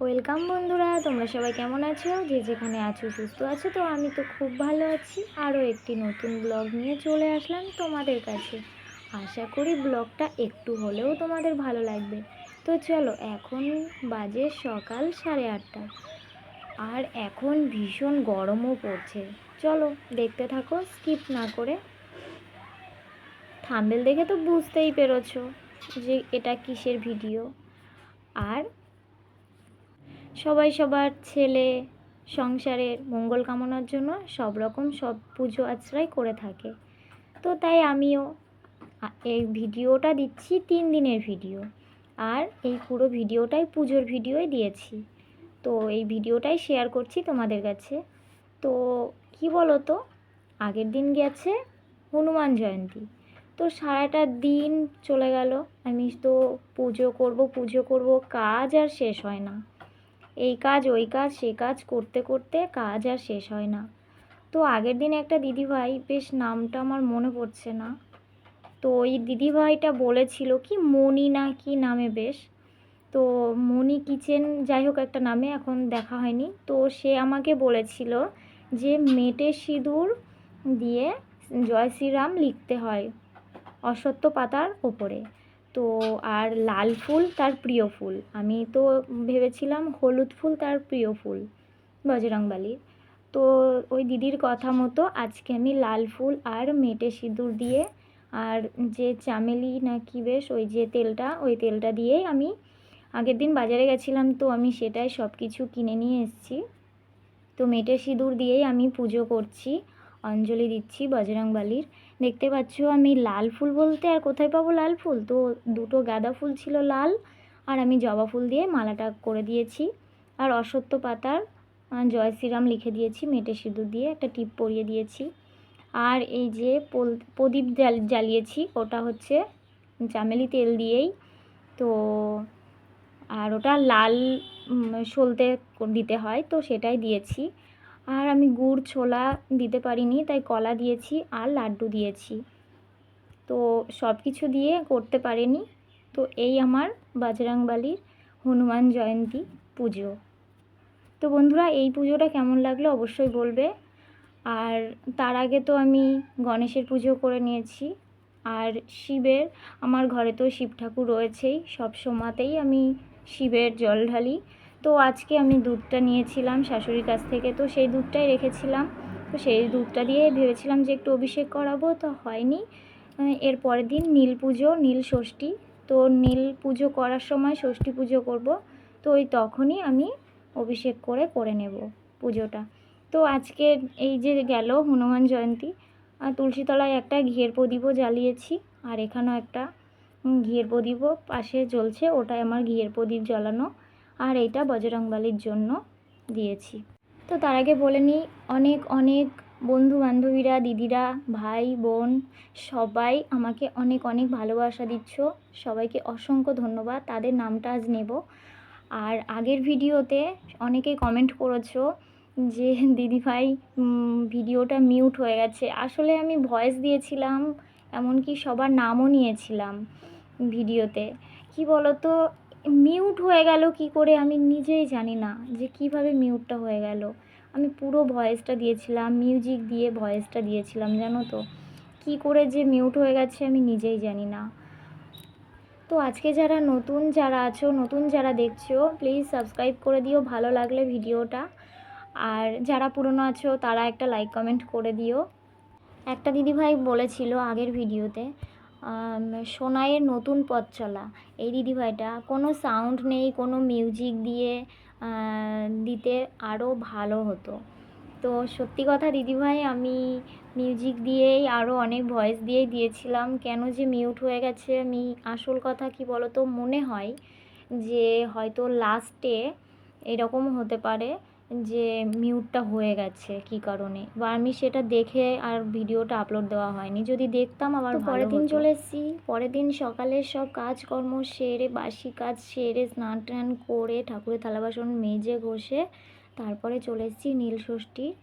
Welcome বন্ধুরা, তোমরা সবাই কেমন আছো? যে যেখানে আছো সুস্থ আছো? তো আমি তো খুব ভালো আছি। আরও একটি নতুন ব্লগ নিয়ে চলে আসলাম তোমাদের কাছে। আশা করি ব্লগটা একটু হলেও তোমাদের ভালো লাগবে। তো চলো, এখন বাজে সকাল 8:30, আর এখন ভীষণ গরমও পড়ছে। চলো দেখতে থাকো স্কিপ না করে। থাম্বনেল দেখে তো বুঝতেই পেরেছো যে এটা কিসের ভিডিও। আর সবাই সবার ছেলে সংসারের মঙ্গল কামনার জন্য সব পুজো আশ্রয় করে থাকে। তো তাই আমিও এই ভিডিওটা দিচ্ছি 3 দিনের ভিডিও, আর এই পুরো ভিডিওটাই পুজোর ভিডিওই দিয়েছি। তো এই ভিডিওটাই শেয়ার করছি তোমাদের কাছে। তো কি বলো তো, আগের দিন গেছে হনুমান জয়ন্তী। তো সারাটা দিন চলে গেল, আমি তো পুজো করব, কাজ আর শেষ হয় না। এই কাজ ওই কাজ সে কাজ করতে করতে কাজ আর শেষ হয় না। তো আগের দিন একটা দিদিভাই, বেশ নামটা আমার মনে পড়ছে না, তো ওই দিদিভাইটা বলেছিল কি মণি না কি নামে, বেশ, তো মণি কিচেন যাই হোক একটা নামে, এখন দেখা হয়নি। তো সে আমাকে বলেছিল যে মেটে সিঁদুর দিয়ে জয় শ্রীরাম লিখতে হয় অশ্বত্থ পাতার ওপরে। তো আর লাল ফুল তার প্রিয় ফুল, আমি তো ভেবেছিলাম হলুদ ফুল তার প্রিয় ফুল বজরংবলীর। তো ওই দিদির কথা মতো আজকে আমি লাল ফুল আর মেটে সিঁদুর দিয়ে, আর যে চামেলি না কি বেশ ওই যে তেলটা, ওই তেলটা দিয়েই আমি আগের দিন বাজারে গেছিলাম, তো আমি সেটাই সব কিছু কিনে নিয়ে এসেছি। তো মেটে সিঁদুর দিয়েই আমি পুজো করছি, অঞ্জলি দিচ্ছি বজরংবলীর। দেখতে পাচ্ছ আমি লাল ফুল বলতে আর কোথায় পাবো লাল ফুল, তো দুটো গাঁদা ফুল ছিল লাল, আর আমি জবা ফুল দিয়ে মালাটা করে দিয়েছি। আর অশ্বত্থ পাতার জয় শ্রীরাম লিখে দিয়েছি মেটে সিঁদুর দিয়ে, একটা টিপ পরিয়ে দিয়েছি। আর এই যে প্রদীপ জ্বালিয়েছি ওটা হচ্ছে চামেলি তেল দিয়েই। তো আর ওটা লাল সলতে দিতে হয়, তো সেটাই দিয়েছি। আর আমি গুড় ছোলা দিতে পারিনি, তাই কলা দিয়েছি আর লাড্ডু দিয়েছি। তো সব কিছু দিয়ে করতে পারিনি। তো এই আমার বজরংবলীর হনুমান জয়ন্তী পুজো। তো বন্ধুরা, এই পুজোটা কেমন লাগলো অবশ্যই বলবে। আর তার আগে তো আমি গণেশের পুজো করে নিয়েছি, আর শিবের, আমার ঘরে তো শিব ঠাকুর রয়েছেই, সব সময়তেই আমি শিবের জল ঢালি। তো আজকে আমি দুধটা নিয়েছিলাম শাশুড়ির কাছ থেকে, তো সেই দুধটাই রেখেছিলাম। তো সেই দুধটা দিয়ে ভেবেছিলাম যে একটু অভিষেক করাবো, তো হয়নি। এর পরের দিন নীল পুজো, নীল ষষ্ঠী। তো নীল পুজো করার সময় ষষ্ঠী পুজো করব, তো ওই তখনই আমি অভিষেক করে নেব পুজোটা। তো আজকে এই যে গেল হনুমান জয়ন্তী, আর তুলসীতলায় একটা ঘিয়ের প্রদীপও জ্বালিয়েছি, আর এখানেও একটা ঘিয়ের প্রদীপও পাশে জ্বলছে, ওটাই আমার ঘিয়ের প্রদীপ জ্বালানো। আর এইটা বজরংবলীর জন্য দিয়েছি। তো তার আগে বলে নিই, অনেক অনেক বন্ধু বান্ধবীরা, দিদিরা, ভাই বোন সবাই আমাকে অনেক অনেক ভালোবাসা দিচ্ছ, সবাইকে অসংখ্য ধন্যবাদ। তাদের নামটা আজ নেব। আর আগের ভিডিওতে অনেকেই কমেন্ট করেছো যে দিদিভাই ভিডিওটা মিউট হয়ে গেছে। আসলে আমি ভয়েস দিয়েছিলাম, এমনকি সবার নামও নিয়েছিলাম ভিডিওতে। কি বলো তো, মিউট হয়ে গেল কি করে আমি নিজেই জানি না যে কিভাবে মিউটটা হয়ে গেল। আমি পুরো ভয়েসটা দিয়েছিলাম, মিউজিক দিয়ে ভয়েসটা দিয়েছিলাম, জানো তো কি করে যে মিউট হয়ে গেছে আমি নিজেই জানি না। তো আজকে যারা নতুন যারা দেখছো, প্লিজ সাবস্ক্রাইব করে দিও ভালো লাগলে ভিডিওটা। আর যারা পুরনো আছো তারা একটা লাইক কমেন্ট করে দিও। একটা দিদিভাই বলেছিল আগের ভিডিওতে, সোনাইয়ের নতুন পথ চলা, এই দিদিভাইটা কোনো সাউন্ড নেই, কোনো মিউজিক দিয়ে দিতে আরও ভালো হতো। তো সত্যি কথা দিদিভাই, আমি মিউজিক দিয়েই আরও অনেক ভয়েস দিয়েই দিয়েছিলাম, কেন যে মিউট হয়ে গেছে আমি, আসল কথা কি বলো তো, মনে হয় যে হয়তো লাস্টে এরকম হতে পারে যে মিউটটা হয়ে গেছে কী কারণে, বা আমি সেটা দেখে আর ভিডিওটা আপলোড দেওয়া হয়নি, যদি দেখতাম আবার ভালো হতো। পরের দিন চলে এসেছি, পরের দিন সকালের সব কাজকর্ম সেরে, বাসি কাজ সেরে, স্নান টান করে, ঠাকুরের থালা বাসন মেজে ঘষে তারপরে চলে এসেছি নীলষষ্ঠীর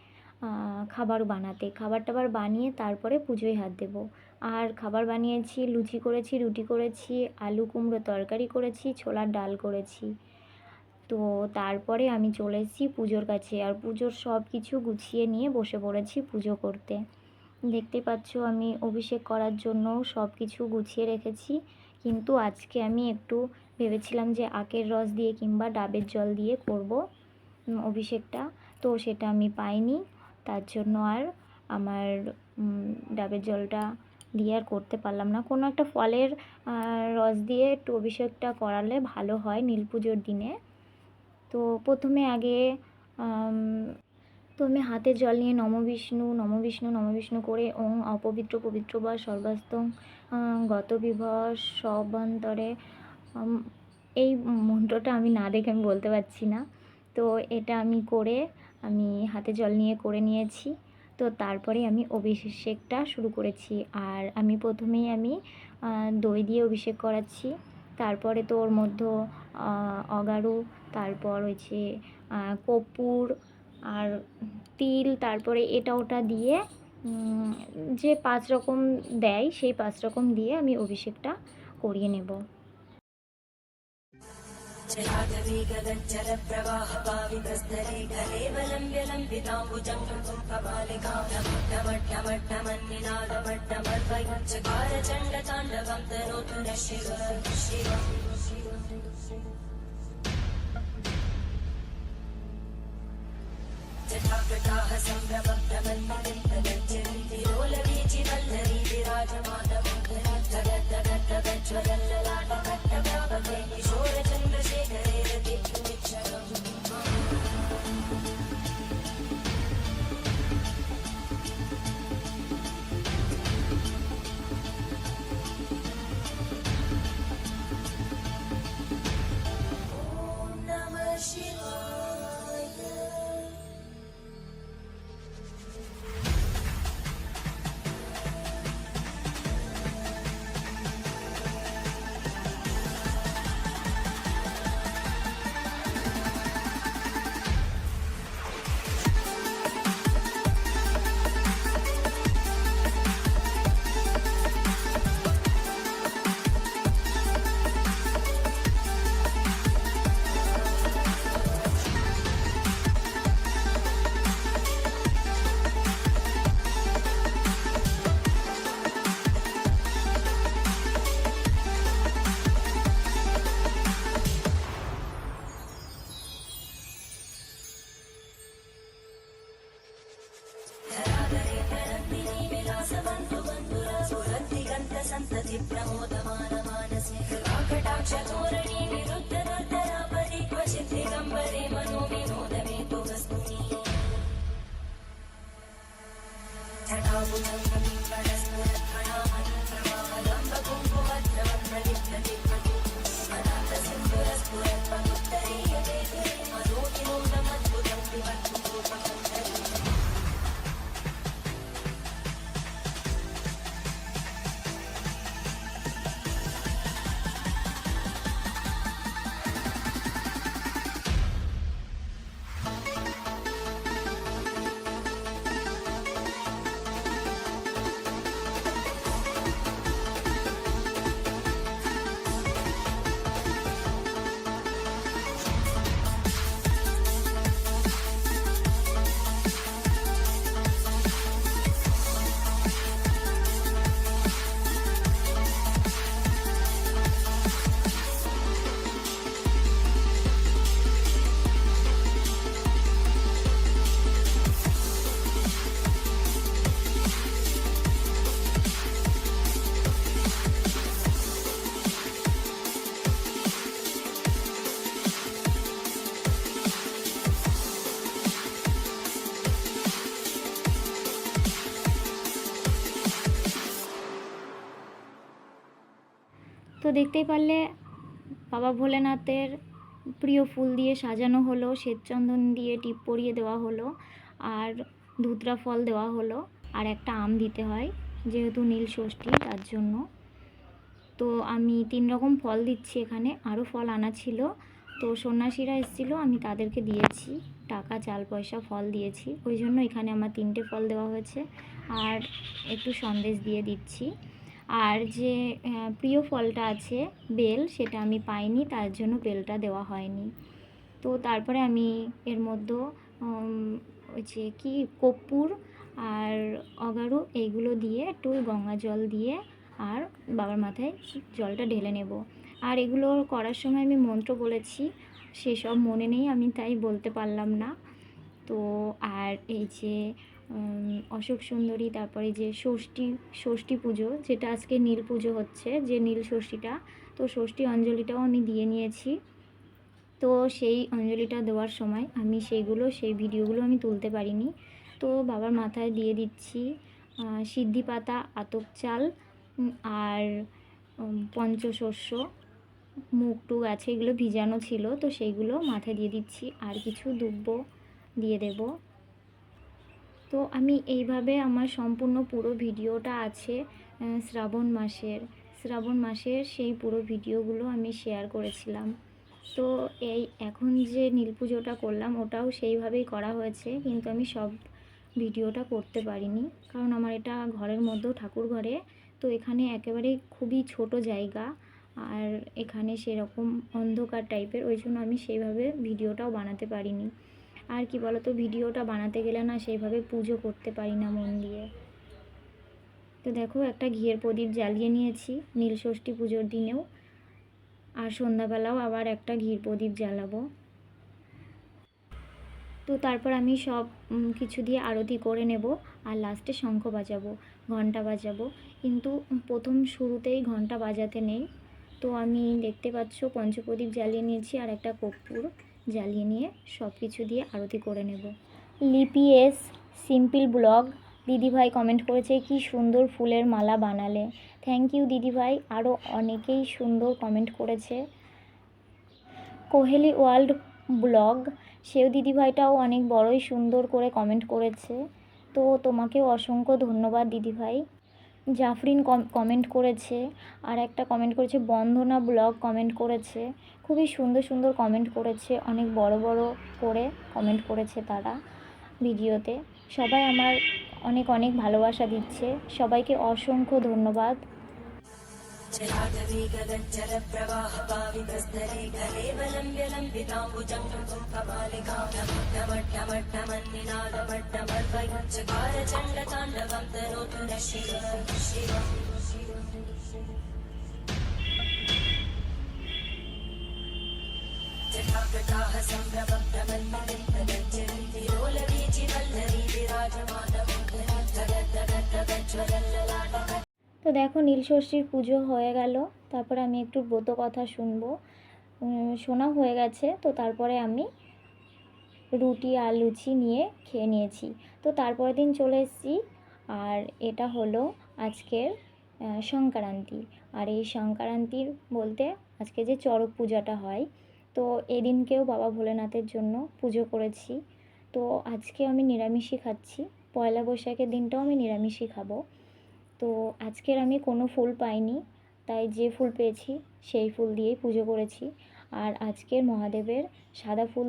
খাবার বানাতে। খাবার টাবার বানিয়ে তারপরে পুজোয় হাত দেবো। আর খাবার বানিয়েছি, লুচি করেছি, রুটি করেছি, আলু কুমড়ো তরকারি করেছি, ছোলার ডাল করেছি। তো তারপরে আমি চলে এসেছি পুজোর কাছে, আর পুজোর সব কিছু গুছিয়ে নিয়ে বসে পড়েছি পুজো করতে। দেখতে পাচ্ছ আমি অভিষেক করার জন্য সব কিছু গুছিয়ে রেখেছি, কিন্তু আজকে আমি একটু ভেবেছিলাম যে আখের রস দিয়ে কিংবা ডাবের জল দিয়ে করব অভিষেকটা, তো সেটা আমি পাইনি। তার জন্য আর আমার ডাবের জলটা দিয়ে আর করতে পারলাম না। কোনো একটা ফলের রস দিয়ে একটু অভিষেকটা করালে ভালো হয় নীল পুজোর দিনে। তো প্রথমে আগে তো আমি হাতে জল নিয়ে নম বিষ্ণু নম বিষ্ণু নম বিষ্ণু করে ওং অপবিত্র পবিত্র বা সর্বাস্তং গত বিভহ সবান্তরে, এই মন্ত্রটা আমি না দেখে আমি বলতে পারছি না। তো এটা আমি করে আমি হাতে জল নিয়ে করে নিয়েছি। তো তারপরে আমি অভিষেকটা শুরু করেছি। আর আমি প্রথমেই দই দিয়ে অভিষেক করাচ্ছি। তারপরে তো ওর মধ্যে অগারু, তারপর হচ্ছে কর্পূর আর তিল, তারপরে এটা ওটা দিয়ে যে 5 রকম দেয় সেই 5 রকম দিয়ে আমি অভিষেকটা করিয়ে নেব। তো দেখতেই পারলে বাবা ভোলেনাথের প্রিয় ফুল দিয়ে সাজানো হলো, শ্বেতচন্দন দিয়ে টিপ পরিয়ে দেওয়া হলো, আর ধুতরা ফল দেওয়া হলো, আর একটা আম দিতে হয় যেহেতু নীল ষষ্ঠী তার জন্য। তো আমি 3 রকম ফল দিচ্ছি এখানে, আরও ফল আনা ছিল। তো সন্ন্যাসীরা এসেছিলো, আমি তাদেরকে দিয়েছি টাকা, চাল, পয়সা, ফল দিয়েছি, ওই জন্য এখানে আমার 3টে ফল দেওয়া হয়েছে, আর একটু সন্দেশ দিয়ে দিচ্ছি। আর যে প্রিয় ফলটা আছে বেল, সেটা আমি পাইনি, তার জন্য বেলটা দেওয়া হয়নি। তো তারপরে আমি এর মধ্যে ওই যে কি কর্পূর আর অগারু এইগুলো দিয়ে একটু গঙ্গা জল দিয়ে আর বাবার মাথায় জলটা ঢেলে নেব। আর এগুলো করার সময় আমি মন্ত্র বলেছি, সেসব মনে নেই, আমি তাই বলতে পারলাম না। তো আর এই যে অশোক সুন্দরী, তারপরে যে ষষ্ঠী পুজো, যেটা আজকে নীল পুজো হচ্ছে, যে নীল ষষ্ঠীটা, তো ষষ্ঠী অঞ্জলিটাও আমি দিয়ে নিয়েছি। তো সেই অঞ্জলিটা দেওয়ার সময় আমি সেই ভিডিওগুলো আমি তুলতে পারিনি। তো বাবার মাথায় দিয়ে দিচ্ছি সিদ্ধি পাতা, আতপ চাল আর পঞ্চশস্য, মুগ টুগ আছে, এগুলো ভিজানো ছিল, তো সেইগুলো মাথায় দিয়ে দিচ্ছি। আর কিছু দুব্য দিয়ে দেব। তো আমি এইভাবে আমার সম্পূর্ণ পুরো ভিডিওটা আছে শ্রাবণ মাসের সেই পুরো ভিডিওগুলো আমি শেয়ার করেছিলাম। তো এই এখন যে নীল পুজোটা করলাম ওটাও সেইভাবেই করা হয়েছে, কিন্তু আমি সব ভিডিওটা করতে পারিনি, কারণ আমার এটা ঘরের মধ্যেও ঠাকুর ঘরে, তো এখানে একেবারে খুবই ছোট জায়গা, আর এখানে সেরকম অন্ধকার টাইপের, ওই জন্য আমি সেইভাবে ভিডিওটাও বানাতে পারিনি। আর কি বলতো, ভিডিওটা বানাতে গেলে না সেইভাবে পুজো করতে পারি না মন দিয়ে। তো দেখো, একটা ঘিয়ের প্রদীপ জ্বালিয়ে নিয়েছি নীল ষষ্ঠী পুজোর দিনেও, আর সন্ধ্যাবেলাও আবার একটা ঘির প্রদীপ জ্বালাবো। তো তারপর আমি সব কিছু দিয়ে আরতি করে নেব, আর লাস্টে শঙ্খ বাজাবো, ঘন্টা বাজাবো, কিন্তু প্রথম শুরুতেই ঘন্টা বাজাতে নেই। তো আমি দেখতে পাচ্ছ পঞ্চপ্রদীপ জ্বালিয়ে নিয়েছি আর একটা কর্পূর জ্বালিয়ে নিয়ে সব কিছু দিয়ে আরতি করে নেব। লিপি এস সিম্পল ব্লগ দিদিভাই কমেন্ট করেছে, কি সুন্দর ফুলের মালা বানালে। থ্যাংক ইউ দিদিভাই, আরও অনেকেই সুন্দর কমেন্ট করেছে। কোহেলি ওয়ার্ল্ড ব্লগ, সেও দিদিভাইটাও অনেক বড়ই সুন্দর করে কমেন্ট করেছে, তো তোমাকেও অসংখ্য ধন্যবাদ দিদিভাই। জাফরিন কমেন্ট করেছে, আর একটা কমেন্ট করেছে বন্দনা ব্লগ কমেন্ট করেছে, খুবই সুন্দর সুন্দর কমেন্ট করেছে, অনেক বড় বড় করে কমেন্ট করেছে তারা ভিডিওতে। সবাই আমার অনেক অনেক ভালোবাসা দিচ্ছে, সবাইকে অসংখ্য ধন্যবাদ। তো দেখো, নীলষষ্ঠীর পুজো হয়ে গেল, তারপরে আমি একটু ব্রত কথা শুনবো, শোনা হয়ে গেছে। তো তারপরে আমি রুটি আর লুচি নিয়ে খেয়ে নিয়েছি। তো তারপরের দিন চলে এসেছি, আর এটা হলো আজকের সংক্রান্তি। আর এই সংক্রান্তির বলতে আজকে যে চড়ক পূজাটা হয়, তো এদিনকেও বাবা ভোলেনাথের জন্য পুজো করেছি। তো আজকে আমি নিরামিষই খাচ্ছি, পয়লা বৈশাখের দিনটাও আমি নিরামিষই খাবো। তো আজকের আমি কোনো ফুল পাইনি, তাই যে ফুল পেয়েছি সেই ফুল দিয়েই পুজো করেছি। আর আজকের মহাদেবের সাদা ফুল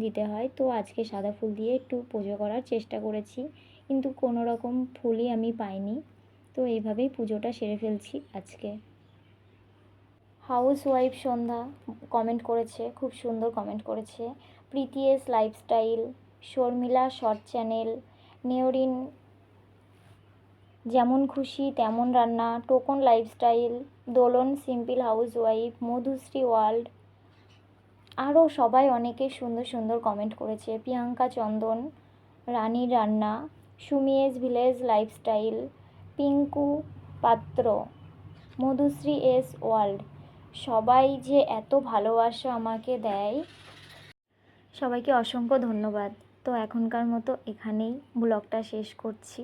দিতে হয়, তো আজকে সাদা ফুল দিয়ে একটু পুজো করার চেষ্টা করেছি, কিন্তু কোনো রকম ফুলই আমি পাইনি। তো এইভাবেই পুজোটা সেরে ফেলছি আজকে। হাউস ওয়াইফ সন্ধ্যা কমেন্ট করেছে, খুব সুন্দর কমেন্ট করেছে। Priti S lifestyle, Sharmila short channel, নেওরিন যেমন খুশি তেমন রান্না, Tokon lifestyle, Dolon simple house wife, Madhushree world, আরও সবাই অনেকে সুন্দর সুন্দর কমেন্ট করেছে। প্রিয়াঙ্কা চন্দন, রানীর রান্না, সুমিয়েস ভিলেজ লাইফস্টাইল, পিঙ্কু পাত্র, মধুশ্রী এস ওয়ার্ল্ড, সবাই যে এত ভালোবাসা আমাকে দেয়, সবাইকে অসংখ্য ধন্যবাদ। তো এখনকার মতো এখানেই ব্লগটা শেষ করছি।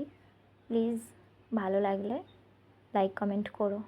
প্লিজ ভালো লাগলে লাইক কমেন্ট করো।